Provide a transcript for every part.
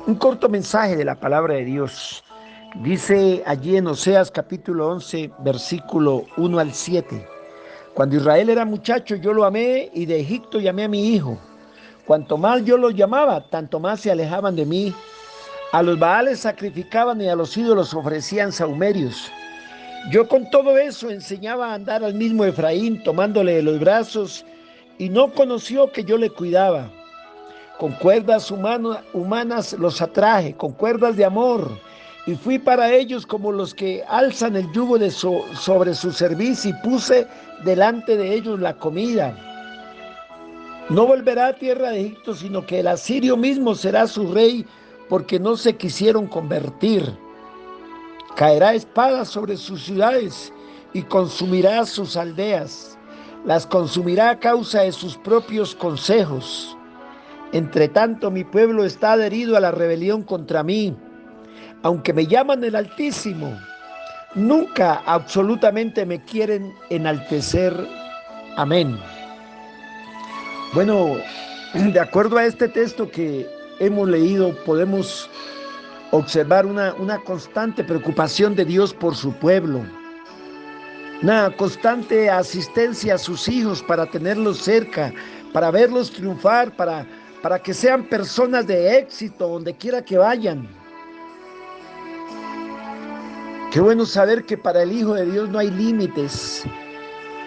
Un corto mensaje de la palabra de Dios. Dice allí en Oseas capítulo 11, versículo 1 al 7. Cuando Israel era muchacho, yo lo amé, y de Egipto llamé a mi hijo. Cuanto más yo los llamaba, tanto más se alejaban de mí. A los Baales sacrificaban y a los ídolos ofrecían sahumerios. Yo con todo eso enseñaba a andar al mismo Efraín, tomándole de los brazos, y no conoció que yo le cuidaba. Con cuerdas humanas los atraje, con cuerdas de amor, y fui para ellos como los que alzan el yugo sobre su cerviz, y puse delante de ellos la comida. No volverá a tierra de Egipto, sino que el asirio mismo será su rey, porque no se quisieron convertir. Caerá espada sobre sus ciudades y consumirá sus aldeas. Las consumirá a causa de sus propios consejos. Entre tanto, mi pueblo está adherido a la rebelión contra mí. Aunque me llaman el Altísimo, nunca absolutamente me quieren enaltecer. Amén. Bueno, de acuerdo a este texto que hemos leído, podemos observar una constante preocupación de Dios por su pueblo, una constante asistencia a sus hijos para tenerlos cerca, para verlos triunfar, para que sean personas de éxito donde quiera que vayan. Qué bueno saber que para el Hijo de Dios no hay límites.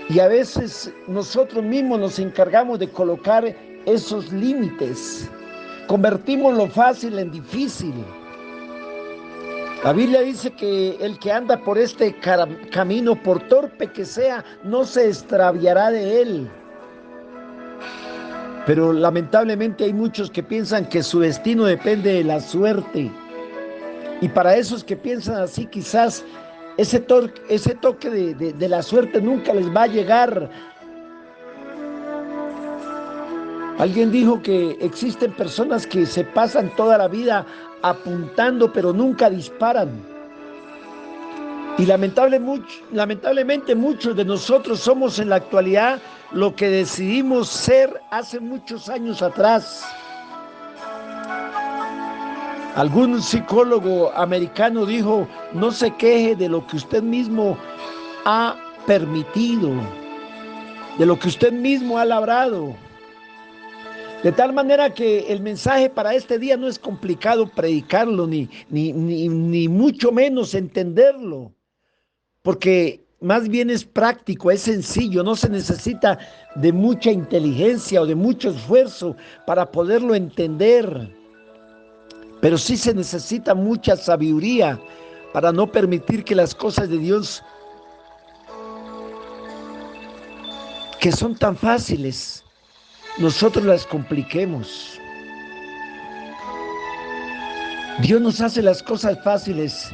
Y a veces nosotros mismos nos encargamos de colocar esos límites. Convertimos lo fácil en difícil. La Biblia dice que el que anda por este camino, por torpe que sea, no se extraviará de él. Pero lamentablemente hay muchos que piensan que su destino depende de la suerte. Y para esos que piensan así, quizás ese toque de la suerte nunca les va a llegar. Alguien dijo que existen personas que se pasan toda la vida apuntando, pero nunca disparan. Y lamentablemente muchos de nosotros somos en la actualidad lo que decidimos ser hace muchos años atrás. Algún psicólogo americano dijo: no se queje de lo que usted mismo ha permitido, de lo que usted mismo ha labrado. De tal manera que el mensaje para este día no es complicado predicarlo, ni mucho menos entenderlo, porque más bien es práctico, es sencillo, no se necesita de mucha inteligencia o de mucho esfuerzo para poderlo entender. Pero sí se necesita mucha sabiduría para no permitir que las cosas de Dios, que son tan fáciles, nosotros las compliquemos. Dios nos hace las cosas fáciles,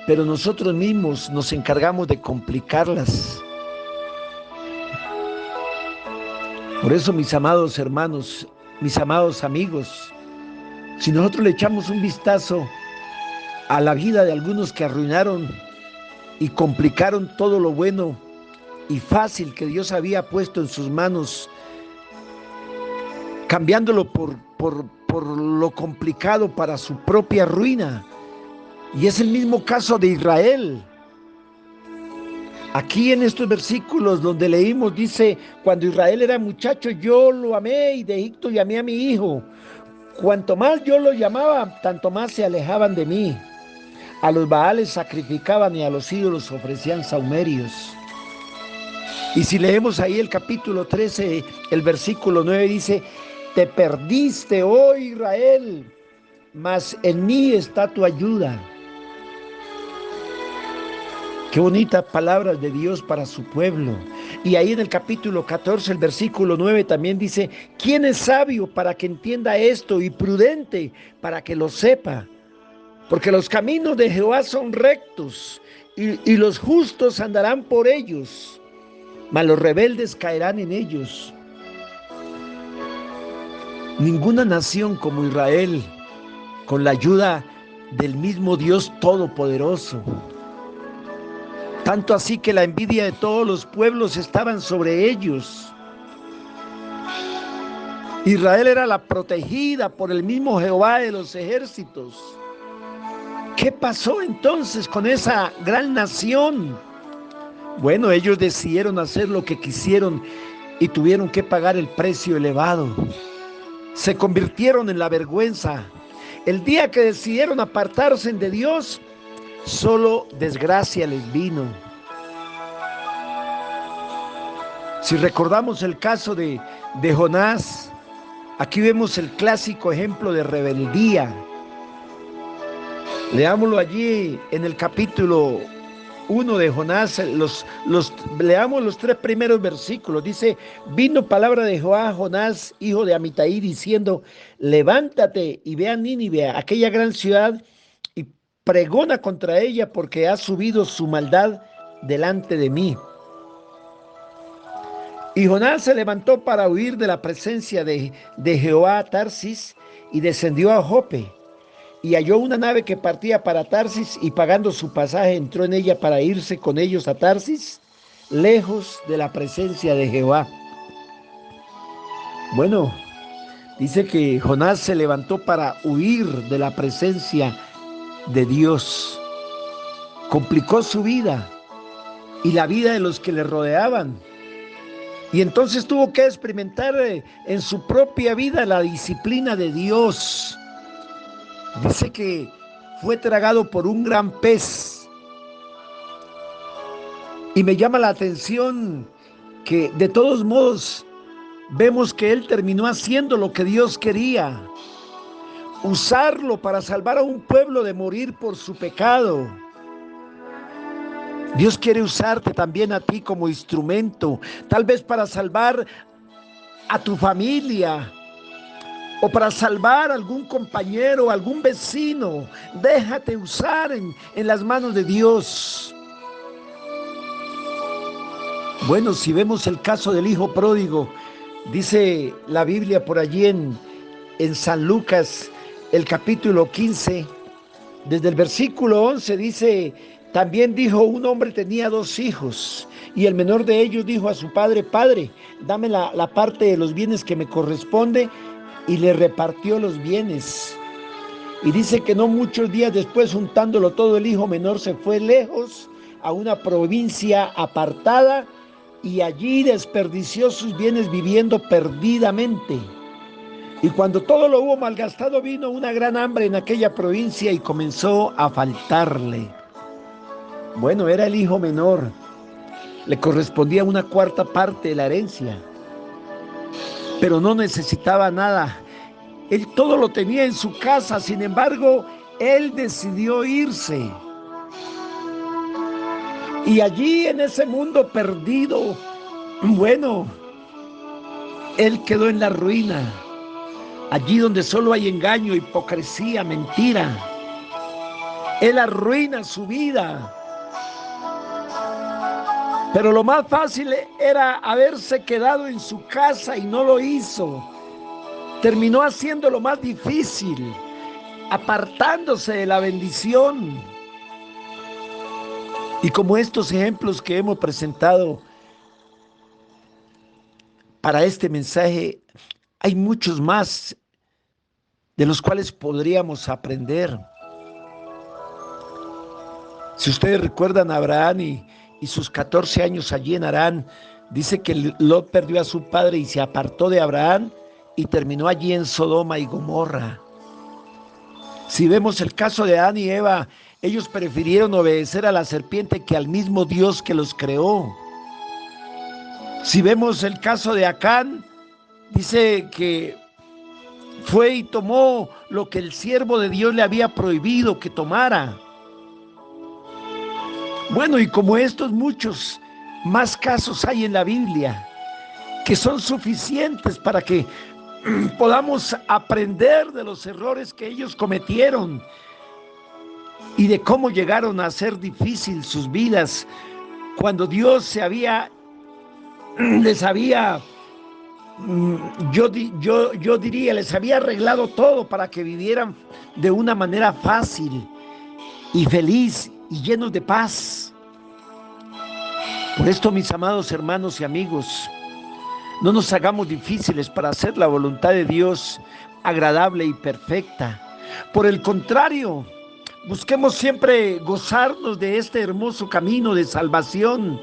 pero nosotros mismos nos encargamos de complicarlas. Por eso, mis amados hermanos, mis amados amigos, si nosotros le echamos un vistazo a la vida de algunos que arruinaron y complicaron todo lo bueno y fácil que Dios había puesto en sus manos, cambiándolo por lo complicado para su propia ruina. Y es el mismo caso de Israel. Aquí en estos versículos donde leímos dice: cuando Israel era muchacho, yo lo amé, y de Egipto llamé a mi hijo. Cuanto más yo lo llamaba, tanto más se alejaban de mí. A los Baales sacrificaban y a los ídolos ofrecían sahumerios. Y si leemos ahí el capítulo 13, el versículo 9 dice: te perdiste, oh Israel, mas en mí está tu ayuda. Qué bonitas palabras de Dios para su pueblo. Y ahí en el capítulo 14, el versículo 9 también dice: ¿quién es sabio para que entienda esto, y prudente para que lo sepa? Porque los caminos de Jehová son rectos, y los justos andarán por ellos, mas los rebeldes caerán en ellos. Ninguna nación como Israel, con la ayuda del mismo Dios Todopoderoso. Tanto así que la envidia de todos los pueblos estaban sobre ellos. Israel era la protegida por el mismo Jehová de los ejércitos. ¿Qué pasó entonces con esa gran nación? Bueno, ellos decidieron hacer lo que quisieron y tuvieron que pagar el precio elevado. Se convirtieron en la vergüenza. El día que decidieron apartarse de Dios, solo desgracia les vino. Si recordamos el caso de Jonás, aquí vemos el clásico ejemplo de rebeldía. Leámoslo allí en el capítulo 1 de Jonás, leamos los 3 primeros versículos. Dice: vino palabra de Jehová a Jonás, hijo de Amitai, diciendo: levántate y ve a Nínive, aquella gran ciudad, y pregona contra ella, porque ha subido su maldad delante de mí. Y Jonás se levantó para huir de la presencia de Jehová a Tarsis, y descendió a Jope. Y halló una nave que partía para Tarsis, y pagando su pasaje entró en ella para irse con ellos a Tarsis, lejos de la presencia de Jehová. Bueno, dice que Jonás se levantó para huir de la presencia de Dios. Complicó su vida y la vida de los que le rodeaban. Y entonces tuvo que experimentar en su propia vida la disciplina de Dios. Dice que fue tragado por un gran pez. Y me llama la atención que de todos modos vemos que él terminó haciendo lo que Dios quería. Usarlo para salvar a un pueblo de morir por su pecado. Dios quiere usarte también a ti como instrumento, tal vez para salvar a tu familia, o para salvar a algún compañero, algún vecino. Déjate usar en las manos de Dios. Bueno, si vemos el caso del hijo pródigo, dice la Biblia por allí en San Lucas, el capítulo 15, desde el versículo 11, dice: también dijo un hombre tenía 2 hijos, y el menor de ellos dijo a su padre: Padre, dame la parte de los bienes que me corresponde, y le repartió los bienes. Y dice que no muchos días después, juntándolo todo, el hijo menor se fue lejos a una provincia apartada, y allí desperdició sus bienes viviendo perdidamente. Y cuando todo lo hubo malgastado, vino una gran hambre en aquella provincia y comenzó a faltarle. Bueno, era el hijo menor, le correspondía una 1/4 parte de la herencia, pero no necesitaba nada. Él todo lo tenía en su casa. Sin embargo, él decidió irse. Y allí, en ese mundo perdido, bueno, él quedó en la ruina. Allí donde solo hay engaño, hipocresía, mentira. Él arruina su vida. Pero lo más fácil era haberse quedado en su casa, y no lo hizo. Terminó haciendo lo más difícil, apartándose de la bendición. Y como estos ejemplos que hemos presentado para este mensaje, hay muchos más de los cuales podríamos aprender. Si ustedes recuerdan a Abraham y sus 14 años allí en Harán, dice que Lot perdió a su padre y se apartó de Abraham y terminó allí en Sodoma y Gomorra. Si vemos el caso de Adán y Eva, ellos prefirieron obedecer a la serpiente que al mismo Dios que los creó. Si vemos el caso de Acán, dice que fue y tomó lo que el siervo de Dios le había prohibido que tomara. Bueno, y como estos, muchos más casos hay en la Biblia que son suficientes para que podamos aprender de los errores que ellos cometieron y de cómo llegaron a hacer difícil sus vidas cuando Dios les había, yo diría, les había arreglado todo para que vivieran de una manera fácil y feliz y llenos de paz. Por esto, mis amados hermanos y amigos, No nos hagamos difíciles para hacer la voluntad de Dios agradable y perfecta. Por el contrario, busquemos siempre gozarnos de este hermoso camino de salvación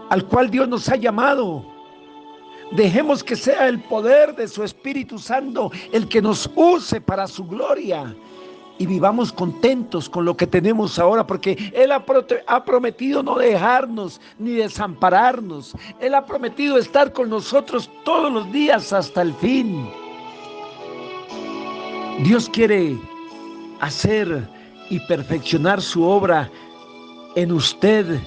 al cual Dios nos ha llamado. Dejemos que sea el poder de su Espíritu Santo el que nos use para su gloria. Y vivamos contentos con lo que tenemos ahora, porque Él ha prometido no dejarnos ni desampararnos. Él ha prometido estar con nosotros todos los días hasta el fin. Dios quiere hacer y perfeccionar su obra en usted.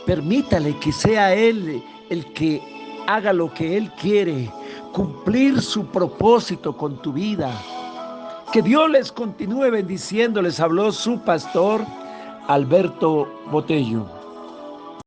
Permítale que sea Él el que haga lo que Él quiere, cumplir su propósito con tu vida. Que Dios les continúe bendiciendo. Les habló su pastor Alberto Botello.